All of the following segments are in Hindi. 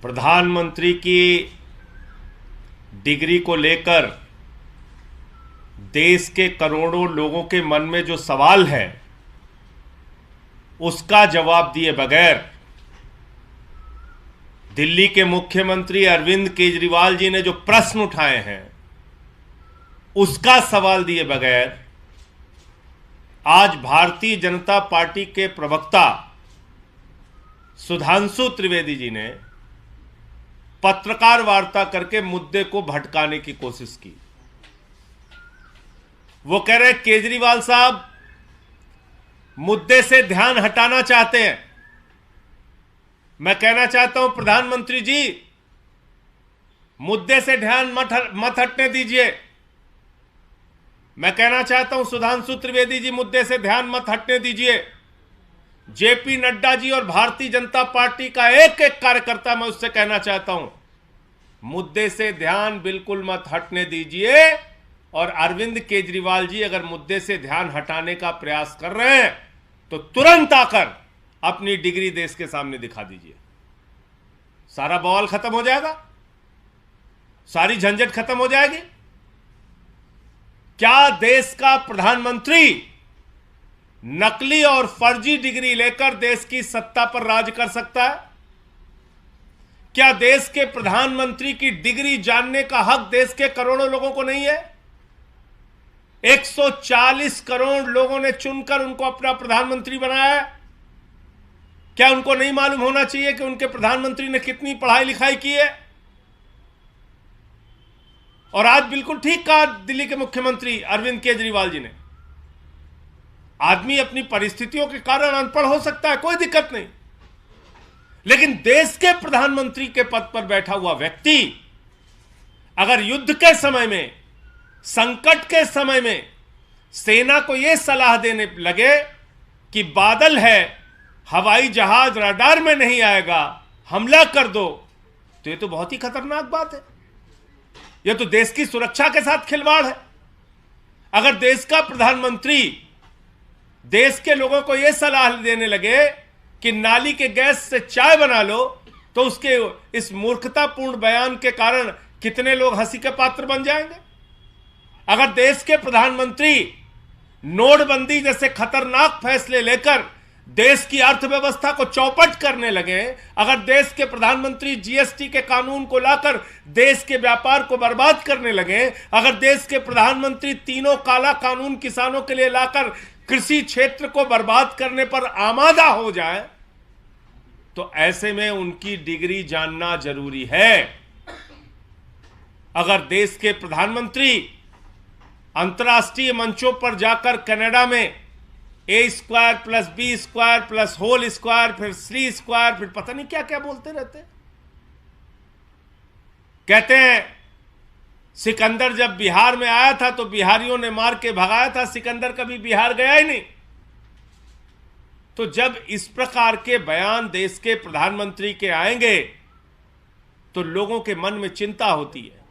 प्रधानमंत्री की डिग्री को लेकर देश के करोड़ों लोगों के मन में जो सवाल है उसका जवाब दिए बगैर दिल्ली के मुख्यमंत्री अरविंद केजरीवाल जी ने जो प्रश्न उठाए हैं उसका सवाल दिए बगैर आज भारतीय जनता पार्टी के प्रवक्ता सुधांशु त्रिवेदी जी ने पत्रकार वार्ता करके मुद्दे को भटकाने की कोशिश की। वो कह रहे केजरीवाल साहब मुद्दे से ध्यान हटाना चाहते हैं। मैं कहना चाहता हूं प्रधानमंत्री जी, मुद्दे से ध्यान मत हटने दीजिए। मैं कहना चाहता हूं सुधांशु त्रिवेदी जी, मुद्दे से ध्यान मत हटने दीजिए। जेपी नड्डा जी और भारतीय जनता पार्टी का एक एक कार्यकर्ता, मैं उससे कहना चाहता हूं मुद्दे से ध्यान बिल्कुल मत हटने दीजिए। और अरविंद केजरीवाल जी अगर मुद्दे से ध्यान हटाने का प्रयास कर रहे हैं तो तुरंत आकर अपनी डिग्री देश के सामने दिखा दीजिए। सारा बवाल खत्म हो जाएगा, सारी झंझट खत्म हो जाएगी। क्या देश का प्रधानमंत्री नकली और फर्जी डिग्री लेकर देश की सत्ता पर राज कर सकता है? क्या देश के प्रधानमंत्री की डिग्री जानने का हक देश के करोड़ों लोगों को नहीं है? 140 करोड़ लोगों ने चुनकर उनको अपना प्रधानमंत्री बनाया है। क्या उनको नहीं मालूम होना चाहिए कि उनके प्रधानमंत्री ने कितनी पढ़ाई लिखाई की है? और आज बिल्कुल ठीक कहा दिल्ली के मुख्यमंत्री अरविंद केजरीवाल जी ने, आदमी अपनी परिस्थितियों के कारण अनपढ़ हो सकता है, कोई दिक्कत नहीं, लेकिन देश के प्रधानमंत्री के पद पर बैठा हुआ व्यक्ति अगर युद्ध के समय में, संकट के समय में सेना को यह सलाह देने लगे कि बादल है, हवाई जहाज रडार में नहीं आएगा, हमला कर दो, तो यह तो बहुत ही खतरनाक बात है। यह तो देश की सुरक्षा के साथ खिलवाड़ है। अगर देश का प्रधानमंत्री देश के लोगों को यह सलाह देने लगे कि नाली के गैस से चाय बना लो, तो उसके इस मूर्खतापूर्ण बयान के कारण कितने लोग हंसी के पात्र बन जाएंगे। अगर देश के प्रधानमंत्री नोटबंदी जैसे खतरनाक फैसले लेकर देश की अर्थव्यवस्था को चौपट करने लगे, अगर देश के प्रधानमंत्री जीएसटी के कानून को लाकर देश के व्यापार को बर्बाद करने लगे, अगर देश के प्रधानमंत्री तीनों काला कानून किसानों के लिए लाकर कृषि क्षेत्र को बर्बाद करने पर आमादा हो जाए, तो ऐसे में उनकी डिग्री जानना जरूरी है। अगर देश के प्रधानमंत्री अंतर्राष्ट्रीय मंचों पर जाकर कनाडा में A² + B² + होल स्क्वायर, फिर C², फिर पता नहीं क्या क्या बोलते रहते हैं। कहते हैं सिकंदर जब बिहार में आया था तो बिहारियों ने मार के भगाया था, सिकंदर कभी बिहार गया ही नहीं। तो जब इस प्रकार के बयान देश के प्रधानमंत्री के आएंगे तो लोगों के मन में चिंता होती है।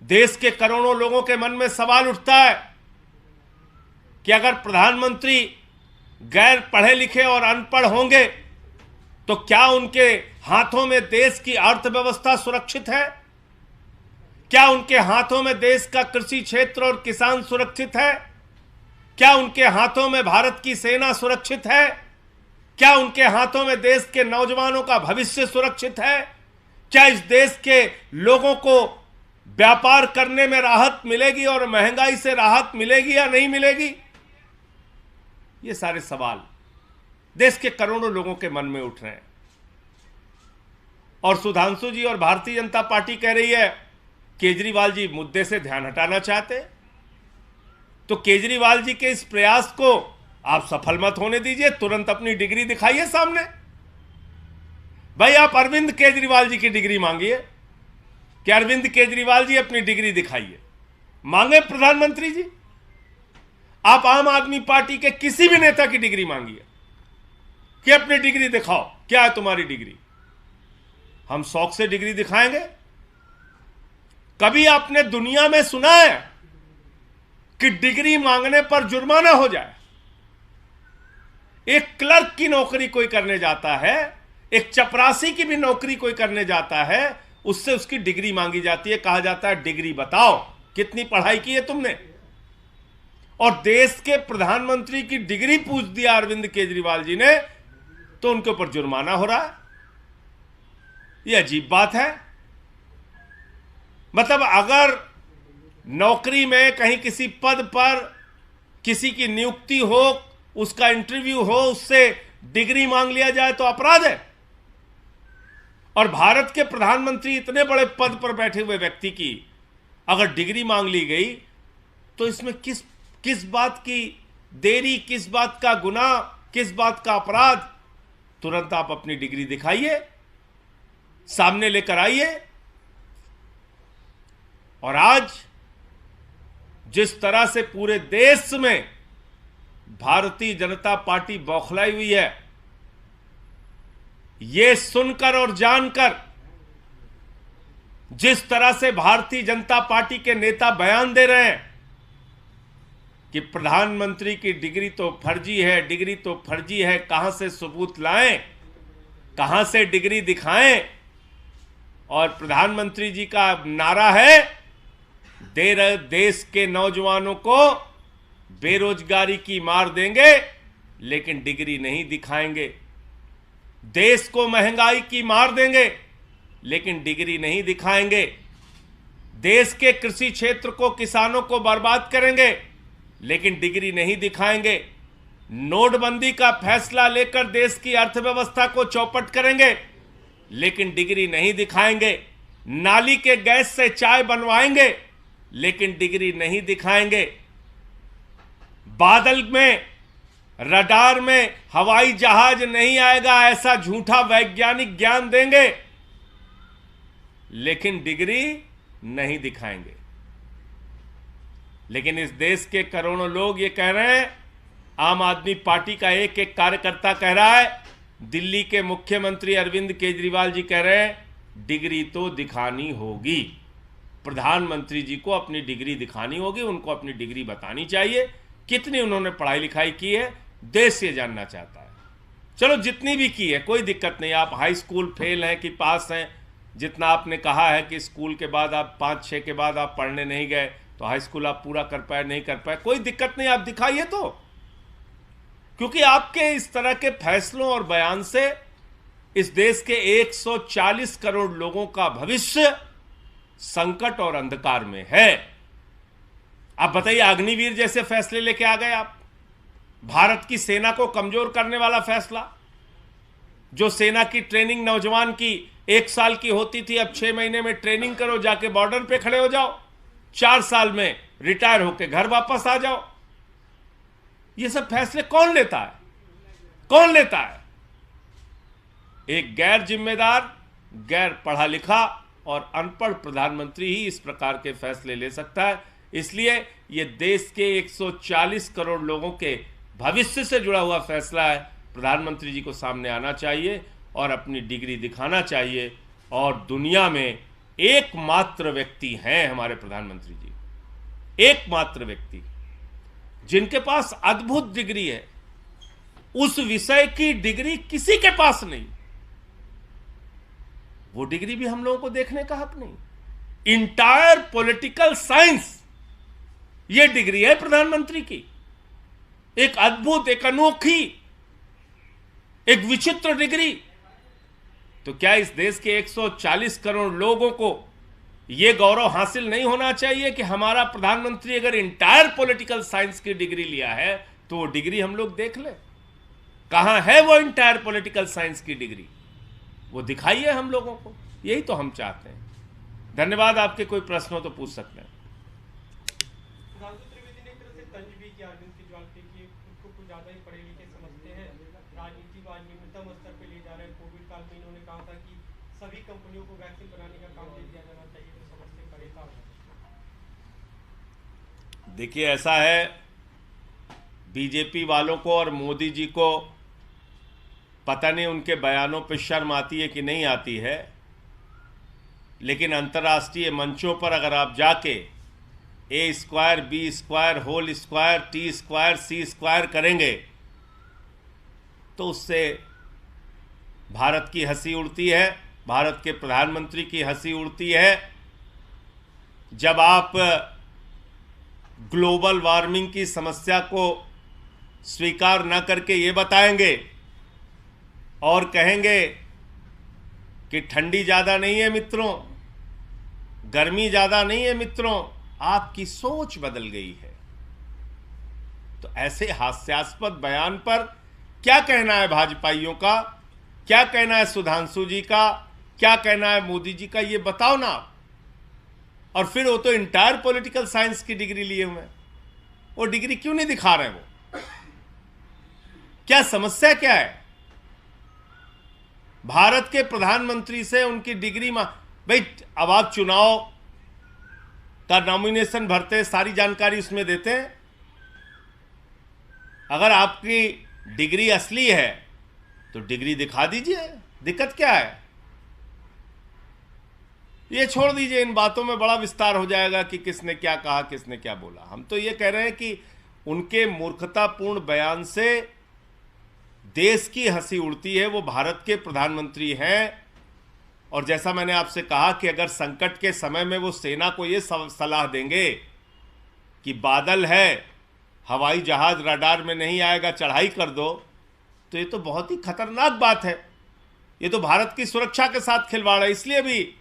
देश के करोड़ों लोगों के मन में सवाल उठता है कि अगर प्रधानमंत्री गैर पढ़े लिखे और अनपढ़ होंगे तो क्या उनके हाथों में देश की अर्थव्यवस्था सुरक्षित है? क्या उनके हाथों में देश का कृषि क्षेत्र और किसान सुरक्षित है? क्या उनके हाथों में भारत की सेना सुरक्षित है? क्या उनके हाथों में देश के नौजवानों का भविष्य सुरक्षित है? क्या इस देश के लोगों को व्यापार करने में राहत मिलेगी और महंगाई से राहत मिलेगी या नहीं मिलेगी? ये सारे सवाल देश के करोड़ों लोगों के मन में उठ रहे हैं। और सुधांशु जी और भारतीय जनता पार्टी कह रही है केजरीवाल जी मुद्दे से ध्यान हटाना चाहते। तो केजरीवाल जी के इस प्रयास को आप सफल मत होने दीजिए, तुरंत अपनी डिग्री दिखाइए सामने। भाई आप अरविंद केजरीवाल जी की डिग्री मांगिए कि अरविंद केजरीवाल जी अपनी डिग्री दिखाइए। मांगे प्रधानमंत्री जी, आप आम आदमी पार्टी के किसी भी नेता की डिग्री मांगिए कि अपनी डिग्री दिखाओ, क्या है तुम्हारी डिग्री। हम शौक से डिग्री दिखाएंगे। कभी आपने दुनिया में सुना है कि डिग्री मांगने पर जुर्माना हो जाए? एक क्लर्क की नौकरी कोई करने जाता है, एक चपरासी की भी नौकरी कोई करने जाता है, उससे उसकी डिग्री मांगी जाती है, कहा जाता है डिग्री बताओ, कितनी पढ़ाई की है तुमने। और देश के प्रधानमंत्री की डिग्री पूछ दिया अरविंद केजरीवाल जी ने, तो उनके ऊपर जुर्माना हो रहा है। यह अजीब बात है। मतलब अगर नौकरी में कहीं किसी पद पर किसी की नियुक्ति हो, उसका इंटरव्यू हो, उससे डिग्री मांग लिया जाए तो अपराध है। और भारत के प्रधानमंत्री इतने बड़े पद पर बैठे हुए व्यक्ति की अगर डिग्री मांग ली गई, तो इसमें किस बात की देरी, किस बात का गुनाह, किस बात का अपराध? तुरंत आप अपनी डिग्री दिखाइए, सामने लेकर आइए। और आज जिस तरह से पूरे देश में भारतीय जनता पार्टी बौखलाई हुई है, यह सुनकर और जानकर, जिस तरह से भारतीय जनता पार्टी के नेता बयान दे रहे हैं कि प्रधानमंत्री की डिग्री तो फर्जी है, डिग्री तो फर्जी है, कहां से सबूत लाएं, कहां से डिग्री दिखाएं। और प्रधानमंत्री जी का नारा है, देश के नौजवानों को बेरोजगारी की मार देंगे लेकिन डिग्री नहीं दिखाएंगे, देश को महंगाई की मार देंगे लेकिन डिग्री नहीं दिखाएंगे, देश के कृषि क्षेत्र को, किसानों को बर्बाद करेंगे लेकिन डिग्री नहीं दिखाएंगे, नोटबंदी का फैसला लेकर देश की अर्थव्यवस्था को चौपट करेंगे लेकिन डिग्री नहीं दिखाएंगे, नाली के गैस से चाय बनवाएंगे लेकिन डिग्री नहीं दिखाएंगे, बादल में, रडार में हवाई जहाज नहीं आएगा ऐसा झूठा वैज्ञानिक ज्ञान देंगे लेकिन डिग्री नहीं दिखाएंगे। लेकिन इस देश के करोड़ों लोग ये कह रहे हैं, आम आदमी पार्टी का एक एक कार्यकर्ता कह रहा है, दिल्ली के मुख्यमंत्री अरविंद केजरीवाल जी कह रहे हैं, डिग्री तो दिखानी होगी, प्रधानमंत्री जी को अपनी डिग्री दिखानी होगी, उनको अपनी डिग्री बतानी चाहिए, कितनी उन्होंने पढ़ाई लिखाई की है, देश ये जानना चाहता है। चलो जितनी भी की है कोई दिक्कत नहीं, आप हाई स्कूल फेल हैं कि पास हैं, जितना आपने कहा है कि स्कूल के बाद आप 5-6 के बाद आप पढ़ने नहीं गए तो हाई स्कूल आप पूरा कर पाए, नहीं कर पाए, कोई दिक्कत नहीं, आप दिखाइए तो। क्योंकि आपके इस तरह के फैसलों और बयान से इस देश के 140 करोड़ लोगों का भविष्य संकट और अंधकार में है। आप बताइए, अग्निवीर जैसे फैसले लेके आ गए आप, भारत की सेना को कमजोर करने वाला फैसला, जो सेना की ट्रेनिंग नौजवान की 1 साल की होती थी, अब 6 महीने में ट्रेनिंग करो, जाके बॉर्डर पे खड़े हो जाओ, 4 साल में रिटायर होके घर वापस आ जाओ। ये सब फैसले कौन लेता है? कौन लेता है? एक गैर जिम्मेदार, गैर पढ़ा लिखा और अनपढ़ प्रधानमंत्री ही इस प्रकार के फैसले ले सकता है। इसलिए ये देश के 140 करोड़ लोगों के भविष्य से जुड़ा हुआ फैसला है। प्रधानमंत्री जी को सामने आना चाहिए और अपनी डिग्री दिखाना चाहिए। और दुनिया में एकमात्र व्यक्ति हैं हमारे प्रधानमंत्री जी, एकमात्र व्यक्ति जिनके पास अद्भुत डिग्री है। उस विषय की डिग्री किसी के पास नहीं, वो डिग्री भी हम लोगों को देखने का हक नहीं। इंटायर पॉलिटिकल साइंस, ये डिग्री है प्रधानमंत्री की, एक अद्भुत, एक अनोखी, एक विचित्र डिग्री। तो क्या इस देश के 140 करोड़ लोगों को यह गौरव हासिल नहीं होना चाहिए कि हमारा प्रधानमंत्री अगर इंटायर पॉलिटिकल साइंस की डिग्री लिया है तो वो डिग्री हम लोग देख ले, कहां है वो इंटायर पॉलिटिकल साइंस की डिग्री, वो दिखाइए हम लोगों को। यही तो हम चाहते हैं। धन्यवाद। आपके कोई प्रश्न हो तो पूछ सकते हैं। त्रिवेदी ने एक तरह से तंज भी किया अरविंद केजरीवाल पे कि खुद को कुछ ज्यादा ही पढ़े लिखे समझते हैं, राजनीति को आज निम्नतम स्तर पे ले जा रहे हैं। कोविड काल में इन्होंने कहा था कि सभी कंपनियों को वैक्सीन बनाने का काम दे दिया जाना चाहिए, तो समझ से परे था। देखिए, ऐसा है, बीजेपी वालों को और मोदी जी को पता नहीं उनके बयानों पर शर्म आती है कि नहीं आती है, लेकिन अंतर्राष्ट्रीय मंचों पर अगर आप जाके A² B² whole square T² C² करेंगे तो उससे भारत की हंसी उड़ती है, भारत के प्रधानमंत्री की हंसी उड़ती है जब आप ग्लोबल वार्मिंग की समस्या को स्वीकार न करके ये बताएंगे और कहेंगे कि ठंडी ज़्यादा नहीं है मित्रों, गर्मी ज़्यादा नहीं है मित्रों, आपकी सोच बदल गई है। तो ऐसे हास्यास्पद बयान पर क्या कहना है भाजपाइयों का, क्या कहना है सुधांशु जी का, क्या कहना है मोदी जी का, ये बताओ ना। और फिर वो तो इंटायर पॉलिटिकल साइंस की डिग्री लिए हुए हैं, वो डिग्री क्यों नहीं दिखा रहे हैं? वो क्या समस्या क्या है? भारत के प्रधानमंत्री से उनकी डिग्री भाई, अब आप चुनाव का नॉमिनेशन भरते, सारी जानकारी उसमें देते हैं। अगर आपकी डिग्री असली है तो डिग्री दिखा दीजिए, दिक्कत क्या है? ये छोड़ दीजिए, इन बातों में बड़ा विस्तार हो जाएगा कि किसने क्या कहा, किसने क्या बोला। हम तो ये कह रहे हैं कि उनके मूर्खतापूर्ण बयान से देश की हंसी उड़ती है। वो भारत के प्रधानमंत्री हैं और जैसा मैंने आपसे कहा कि अगर संकट के समय में वो सेना को ये सलाह देंगे कि बादल है, हवाई जहाज रडार में नहीं आएगा, चढ़ाई कर दो, तो ये तो बहुत ही खतरनाक बात है। ये तो भारत की सुरक्षा के साथ खिलवाड़ है। इसलिए भी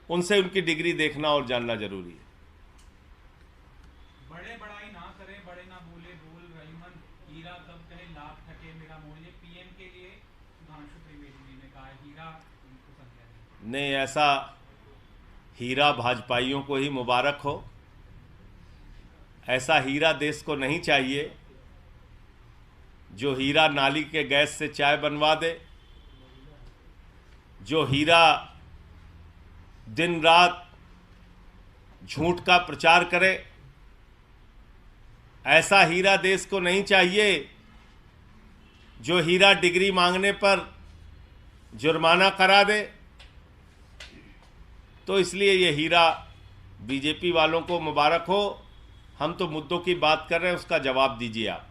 उनसे उनकी डिग्री देखना और जानना जरूरी है। बड़े बड़ाई ना करें, बड़े ना बोले, बोल रही मन, हीरा कब कहे लाख ठके मेरा मूल्य। पीएम के लिए सुधांशु त्रिवेदी जी ने कहा हीरा उनको संज्ञा नहीं, ऐसा हीरा भाजपाइयों को ही मुबारक हो। ऐसा हीरा देश को नहीं चाहिए जो हीरा नाली के गैस से चाय बनवा दे, जो हीरा दिन रात झूठ का प्रचार करे। ऐसा हीरा देश को नहीं चाहिए जो हीरा डिग्री मांगने पर जुर्माना करा दे। तो इसलिए ये हीरा बीजेपी वालों को मुबारक हो। हम तो मुद्दों की बात कर रहे हैं, उसका जवाब दीजिए आप।